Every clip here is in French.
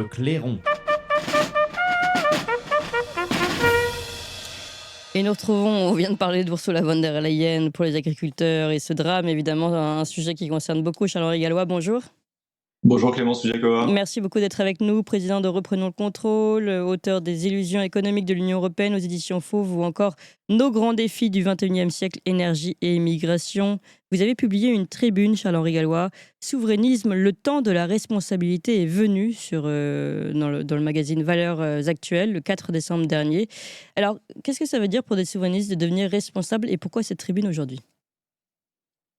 le clairon. Et nous retrouvons, on vient de parler d'Ursula von der Leyen pour les agriculteurs et ce drame, évidemment, un sujet qui concerne beaucoup Charles-Henri Gallois. Bonjour. Bonjour Clémence Jacoba. Merci beaucoup d'être avec nous, président de Reprenons le contrôle, auteur des Illusions économiques de l'Union européenne aux éditions Fauve ou encore Nos grands défis du XXIe siècle, énergie et immigration. Vous avez publié une tribune, Charles-Henri Gallois, Souverainisme, le temps de la responsabilité est venu dans le magazine Valeurs actuelles, le 4 décembre dernier. Alors, qu'est-ce que ça veut dire pour des souverainistes de devenir responsables et pourquoi cette tribune aujourd'hui ?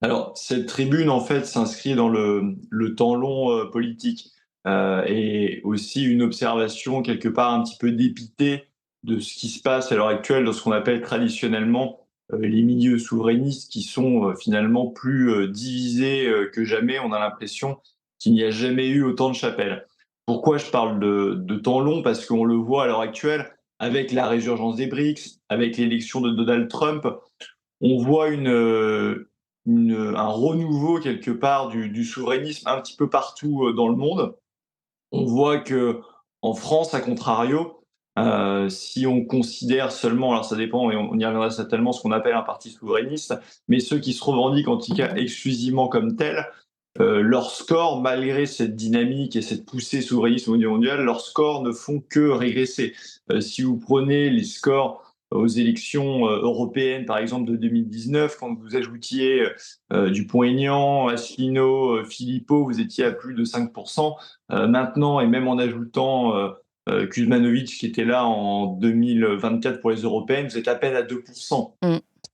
Alors, cette tribune, en fait, s'inscrit dans le temps long politique et aussi une observation quelque part un petit peu dépitée de ce qui se passe à l'heure actuelle dans ce qu'on appelle traditionnellement les milieux souverainistes qui sont finalement plus divisés que jamais. On a l'impression qu'il n'y a jamais eu autant de chapelles. Pourquoi je parle de temps long? Parce qu'on le voit à l'heure actuelle avec la résurgence des BRICS, avec l'élection de Donald Trump, on voit un renouveau quelque part du souverainisme un petit peu partout dans le monde. On voit que en France, à contrario, si on considère seulement, alors ça dépend, et on y reviendra certainement, ce qu'on appelle un parti souverainiste, mais ceux qui se revendiquent en tout cas exclusivement comme tels, leurs scores, malgré cette dynamique et cette poussée souverainiste au niveau mondial, leurs scores ne font que régresser. Si vous prenez les scores aux élections européennes, par exemple, de 2019, quand vous ajoutiez Dupont-Aignan, Asselineau, Philippot, vous étiez à plus de 5%. Maintenant, et même en ajoutant Kuzmanovic, qui était là en 2024 pour les européennes, vous êtes à peine à 2%.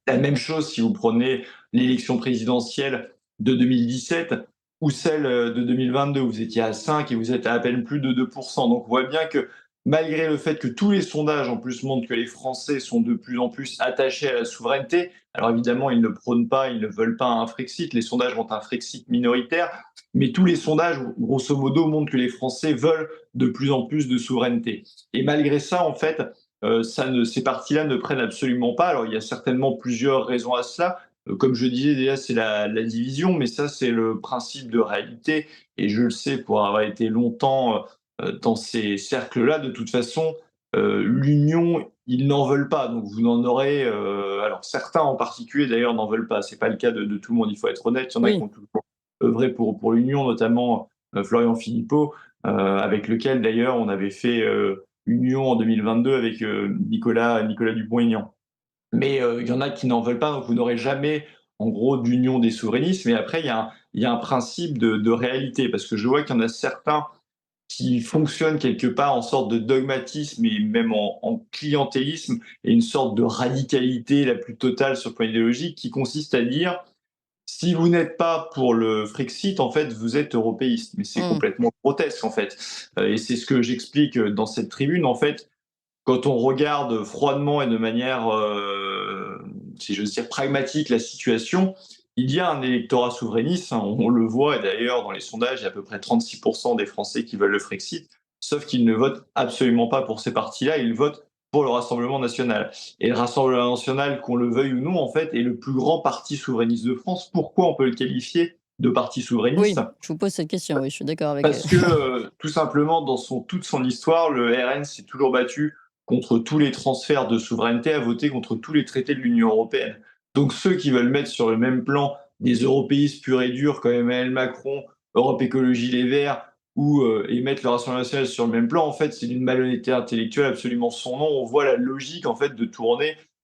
La même chose si vous prenez l'élection présidentielle de 2017 ou celle de 2022, vous étiez à 5 et vous êtes à peine plus de 2%. Donc on voit bien que malgré le fait que tous les sondages en plus montrent que les Français sont de plus en plus attachés à la souveraineté, alors évidemment ils ne prônent pas, ils ne veulent pas un Frexit, les sondages montrent un Frexit minoritaire, mais tous les sondages grosso modo montrent que les Français veulent de plus en plus de souveraineté. Et malgré ça, en fait, ces partis-là ne prennent absolument pas. Alors il y a certainement plusieurs raisons à cela. Comme je disais déjà, c'est la division, mais ça c'est le principe de réalité. Et je le sais pour avoir été longtemps dans ces cercles-là. De toute façon, l'union, ils n'en veulent pas. Donc vous n'en aurez. Alors certains en particulier d'ailleurs n'en veulent pas. C'est pas le cas de tout le monde. Il faut être honnête. Il y en a qui Oui. ont toujours œuvré pour l'union, notamment Florian Philippot, avec lequel d'ailleurs on avait fait union en 2022 avec Nicolas Dupont-Aignan. Mais il y en a qui n'en veulent pas, donc vous n'aurez jamais, en gros, d'union des souverainistes. Mais après, il y a un principe de réalité, parce que je vois qu'il y en a certains qui fonctionnent quelque part en sorte de dogmatisme et même en clientélisme et une sorte de radicalité la plus totale sur le plan idéologique qui consiste à dire si vous n'êtes pas pour le Frexit, en fait, vous êtes européiste. Mais c'est Mm. complètement grotesque, en fait. Et c'est ce que j'explique dans cette tribune. En fait, quand on regarde froidement et de manière, si j'ose dire, pragmatique la situation, il y a un électorat souverainiste, hein, on le voit, et d'ailleurs dans les sondages, il y a à peu près 36% des Français qui veulent le Frexit, sauf qu'ils ne votent absolument pas pour ces partis-là, ils votent pour le Rassemblement national. Et le Rassemblement national, qu'on le veuille ou non, en fait, est le plus grand parti souverainiste de France. Pourquoi on peut le qualifier de parti souverainiste? Oui, je vous pose cette question, oui, je suis d'accord avec Parce que, tout simplement, dans toute son histoire, le RN s'est toujours battu contre tous les transferts de souveraineté, a voté contre tous les traités de l'Union européenne. Donc ceux qui veulent mettre sur le même plan des européistes purs et durs comme Emmanuel Macron, Europe Écologie Les Verts, ou et mettre le Rassemblement national sur le même plan, en fait, c'est d'une malhonnêteté intellectuelle absolument sans nom. On voit la logique, en fait, de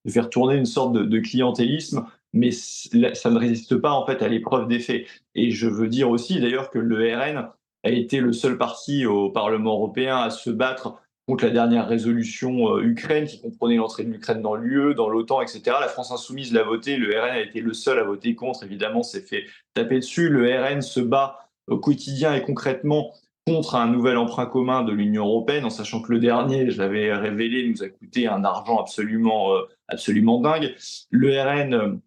faire tourner une sorte de clientélisme, mais ça ne résiste pas, en fait, à l'épreuve des faits. Et je veux dire aussi, d'ailleurs, que le RN a été le seul parti au Parlement européen à se battre contre la dernière résolution Ukraine qui comprenait l'entrée de l'Ukraine dans l'UE, dans l'OTAN, etc. La France insoumise l'a voté, le RN a été le seul à voter contre, évidemment, s'est fait taper dessus. Le RN se bat au quotidien et concrètement contre un nouvel emprunt commun de l'Union européenne, en sachant que le dernier, je l'avais révélé, nous a coûté un argent absolument dingue. Le RN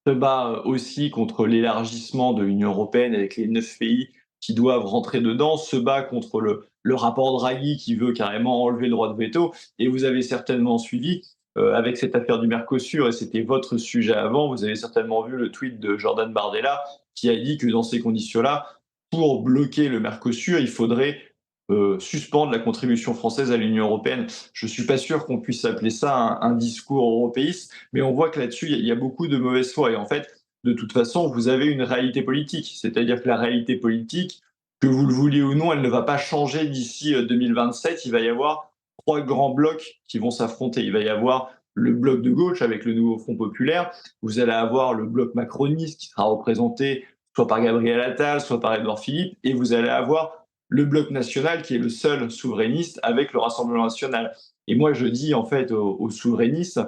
se bat aussi contre l'élargissement de l'Union européenne avec les 9 pays qui doivent rentrer dedans, se bat contre le rapport Draghi qui veut carrément enlever le droit de veto. Et vous avez certainement suivi, avec cette affaire du Mercosur, et c'était votre sujet avant, vous avez certainement vu le tweet de Jordan Bardella qui a dit que dans ces conditions-là, pour bloquer le Mercosur, il faudrait suspendre la contribution française à l'Union européenne. Je ne suis pas sûr qu'on puisse appeler ça un discours européiste, mais on voit que là-dessus, il y a beaucoup de mauvaise foi. Et en fait, de toute façon, vous avez une réalité politique. C'est-à-dire que la réalité politique, que vous le vouliez ou non, elle ne va pas changer d'ici 2027. Il va y avoir trois grands blocs qui vont s'affronter. Il va y avoir le bloc de gauche avec le nouveau Front populaire. Vous allez avoir le bloc macroniste qui sera représenté soit par Gabriel Attal, soit par Édouard Philippe, et vous allez avoir le bloc national qui est le seul souverainiste avec le Rassemblement national. Et moi, je dis en fait aux souverainistes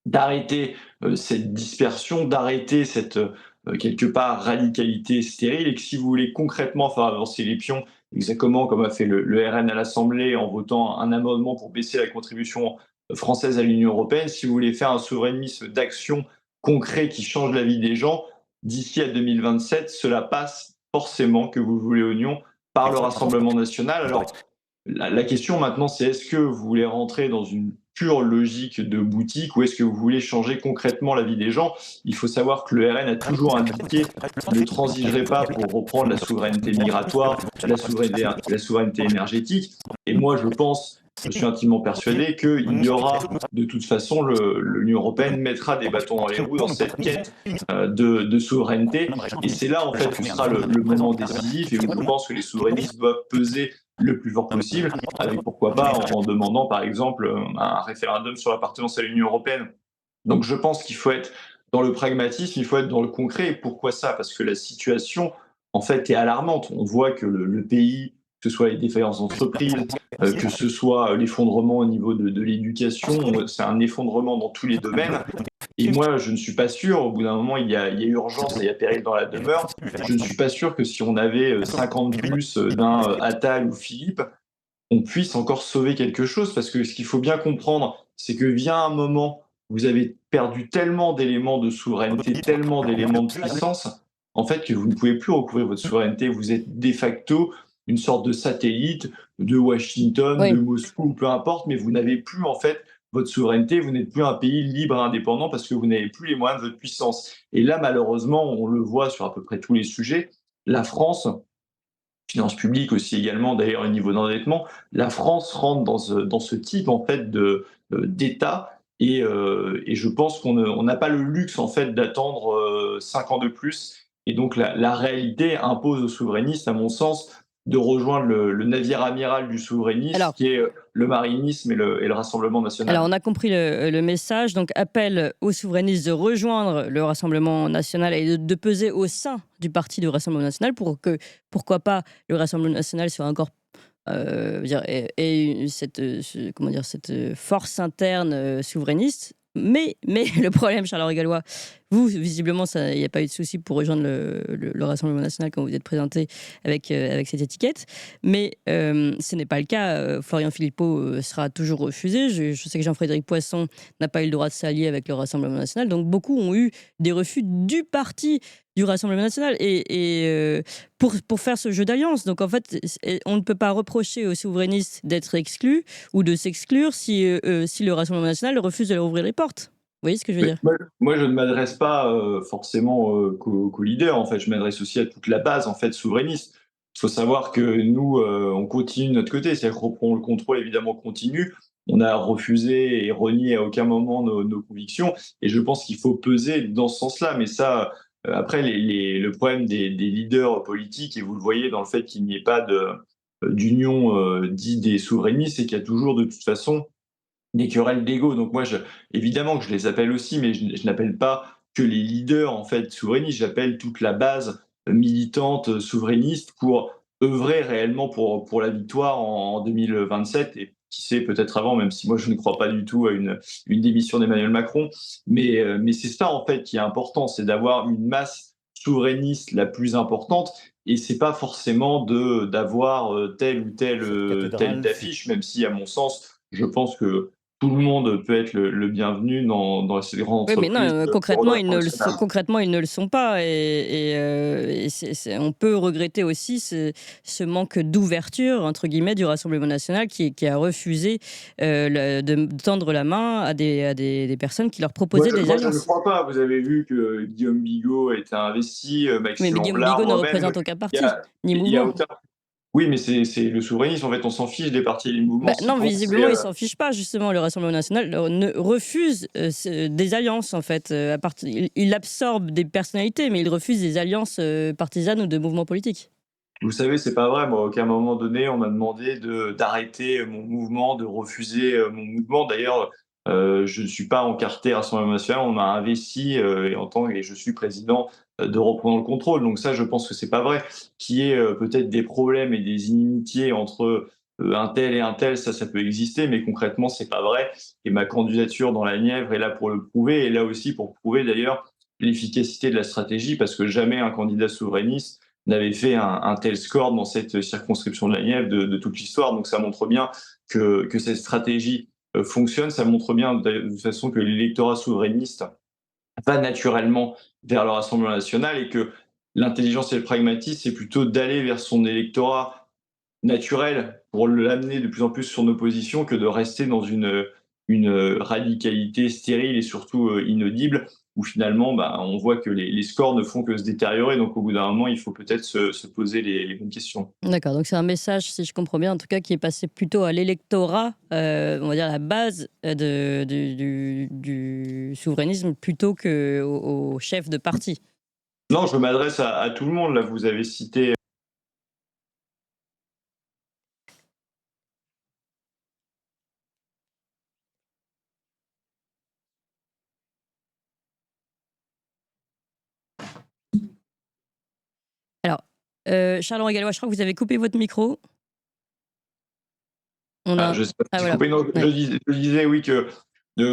d'arrêter cette dispersion, d'arrêter cette quelque part radicalité stérile, et que si vous voulez concrètement faire avancer les pions, exactement comme a fait le RN à l'Assemblée en votant un amendement pour baisser la contribution française à l'Union européenne, si vous voulez faire un souverainisme d'action concret qui change la vie des gens, d'ici à 2027, cela passe forcément, que vous voulez oignon, par le Rassemblement national. Alors, la question maintenant, c'est est-ce que vous voulez rentrer dans une pure logique de boutique ou est-ce que vous voulez changer concrètement la vie des gens? Il faut savoir que le RN a toujours indiqué qu'il ne transigerait pas pour reprendre la souveraineté migratoire, la souveraineté énergétique. Et moi, je suis intimement persuadé qu'il y aura, de toute façon, l'Union européenne mettra des bâtons dans les roues dans cette quête de souveraineté. Et c'est là, en fait, que sera le moment décisif et où je pense que les souverainistes doivent peser le plus fort possible, avec pourquoi pas en demandant par exemple un référendum sur l'appartenance à l'Union européenne. Donc je pense qu'il faut être dans le pragmatisme, il faut être dans le concret. Et pourquoi ça? Parce que la situation, en fait, est alarmante. On voit que le pays, que ce soit les défaillances d'entreprises, que ce soit l'effondrement au niveau de l'éducation, c'est un effondrement dans tous les domaines. Et moi, je ne suis pas sûr, au bout d'un moment, il y a urgence et il y a péril dans la demeure. Je ne suis pas sûr que si on avait 50 bus d'un Attal ou Philippe, on puisse encore sauver quelque chose. Parce que ce qu'il faut bien comprendre, c'est que vient un moment, vous avez perdu tellement d'éléments de souveraineté, tellement d'éléments de puissance, en fait, que vous ne pouvez plus recouvrir votre souveraineté. Vous êtes de facto une sorte de satellite de Washington, de Oui. Moscou, peu importe, mais vous n'avez plus en fait votre souveraineté, vous n'êtes plus un pays libre et indépendant parce que vous n'avez plus les moyens de votre puissance. Et là, malheureusement, on le voit sur à peu près tous les sujets, la France, finances publiques aussi également, d'ailleurs au niveau d'endettement, la France rentre dans ce type en fait d'État et je pense on n'a pas le luxe en fait d'attendre 5 ans de plus. Et donc la réalité impose aux souverainistes, à mon sens, de rejoindre le navire amiral du souverainisme, Alors, qui est le marinisme et le Rassemblement Alors, national. on a compris le message. Donc, appel aux souverainistes de rejoindre le Rassemblement national et de peser au sein du parti du Rassemblement national pour que, pourquoi pas, le Rassemblement national soit encore et cette, comment dire, cette force interne souverainiste. Mais le problème, Charles Gallois, vous, visiblement, il n'y a pas eu de souci pour rejoindre le Rassemblement national quand vous êtes présenté avec cette étiquette. Mais ce n'est pas le cas. Florian Philippot sera toujours refusé. Je sais que Jean-Frédéric Poisson n'a pas eu le droit de s'allier avec le Rassemblement national. Donc beaucoup ont eu des refus du parti du Rassemblement national pour faire ce jeu d'alliance. Donc en fait, on ne peut pas reprocher aux souverainistes d'être exclus ou de s'exclure si le Rassemblement national refuse de leur ouvrir les portes. Vous voyez ce que je veux Mais dire? moi, je ne m'adresse pas forcément qu'aux leaders. En fait, je m'adresse aussi à toute la base en fait souverainiste. Il faut savoir que nous, on continue de notre côté, c'est-à-dire qu'on reprend le contrôle, évidemment, continue. On a refusé et renié à aucun moment nos convictions, et je pense qu'il faut peser dans ce sens-là. Mais ça, après, le problème des leaders politiques, et vous le voyez dans le fait qu'il n'y ait pas d'union dit des souverainistes, c'est qu'il y a toujours de toute façon des querelles d'ego. Donc moi, évidemment que je les appelle aussi, mais je n'appelle pas que les leaders en fait souverainistes. J'appelle toute la base militante souverainiste pour œuvrer réellement pour la victoire en 2027 et qui sait peut-être avant, même si moi je ne crois pas du tout à une démission d'Emmanuel Macron. Mais c'est ça en fait qui est important, c'est d'avoir une masse souverainiste la plus importante. Et c'est pas forcément d'avoir telle ou telle affiche, même si à mon sens, je pense que tout le monde peut être le bienvenu dans ces grandes Oui, mais non, entreprises concrètement, internationales. concrètement, ils ne le sont pas. Et on peut regretter aussi ce manque d'ouverture, entre guillemets, du Rassemblement national qui a refusé de tendre la main à des personnes qui leur proposaient des Moi, je ne alliances. crois pas. Vous avez vu que Guillaume Bigot était investi, Oui, Maxime mais Guillaume Amblard, Bigot ne moi-même. représente aucun Il y parti, a, ni il y a mouvement. aucun Oui, mais c'est le souverainisme, en fait, on s'en fiche des partis et des mouvements. Bah, Ce qui non, compte, visiblement, ils s'en fichent pas justement. Le Rassemblement national ne refuse, des alliances en fait, à part il absorbe des personnalités, mais il refuse des alliances, partisanes ou de mouvements politiques. vous savez, c'est pas vrai. Moi, à aucun moment donné, on m'a demandé d'arrêter mon mouvement, de refuser mon mouvement. D'ailleurs, je ne suis pas encarté Rassemblement national. On m'a investi et je suis président de Reprendre le contrôle. Donc ça, je pense que c'est pas vrai. Qu'il y ait peut-être des problèmes et des inimitiés entre un tel et un tel, ça peut exister, mais concrètement, c'est pas vrai. Et ma candidature dans la Nièvre est là pour le prouver, et là aussi pour prouver d'ailleurs l'efficacité de la stratégie, parce que jamais un candidat souverainiste n'avait fait un tel score dans cette circonscription de la Nièvre de toute l'histoire. Donc ça montre bien que cette stratégie fonctionne. Ça montre bien de toute façon que l'électorat souverainiste va naturellement vers le Rassemblement national, et que l'intelligence et le pragmatisme, c'est plutôt d'aller vers son électorat naturel pour l'amener de plus en plus sur nos positions, que de rester dans une radicalité stérile et surtout inaudible, où finalement bah, on voit que les scores ne font que se détériorer. Donc au bout d'un moment, il faut peut-être se poser les bonnes questions. D'accord, donc c'est un message, si je comprends bien, en tout cas, qui est passé plutôt à l'électorat, on va dire la base, du souverainisme plutôt qu'aux chefs de parti. Non, je m'adresse à tout le monde. Là, vous avez cité. Alors, Charles-Henri Gallois, je crois que vous avez coupé votre micro. On Ah, a je sais pas ah si j'ai voilà, coupé. Non, ouais. je disais oui que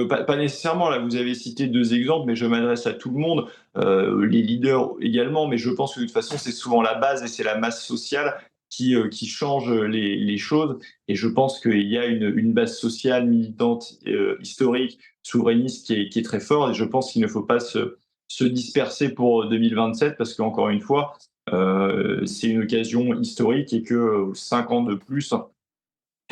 pas nécessairement. Là, vous avez cité deux exemples, mais je m'adresse à tout le monde, les leaders également. Mais je pense que de toute façon, c'est souvent la base et c'est la masse sociale qui change les choses. Et je pense qu'il y a une base sociale militante, historique, souverainiste qui est très forte. Et je pense qu'il ne faut pas se disperser pour 2027, parce qu'encore une fois, c'est une occasion historique, et que 5 ans de plus,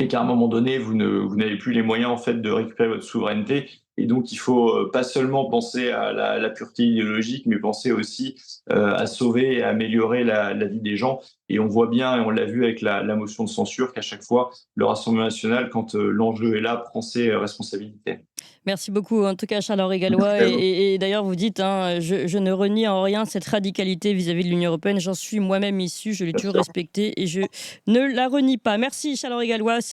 et qu'à un moment donné, vous n'avez plus les moyens en fait de récupérer votre souveraineté. Et donc, il faut pas seulement penser à la pureté idéologique, mais penser aussi à sauver et à améliorer la vie des gens. Et on voit bien, et on l'a vu avec la motion de censure, qu'à chaque fois, le Rassemblement national, quand l'enjeu est là, prend ses responsabilités. Merci beaucoup, en tout cas, Charles-Henri Merci Gallois. à vous. Et d'ailleurs, vous dites, hein, je ne renie en rien cette radicalité vis-à-vis de l'Union européenne. J'en suis moi-même issu, je l'ai Bien toujours sûr. respectée et je ne la renie pas. Merci, Charles-Henri Gallois.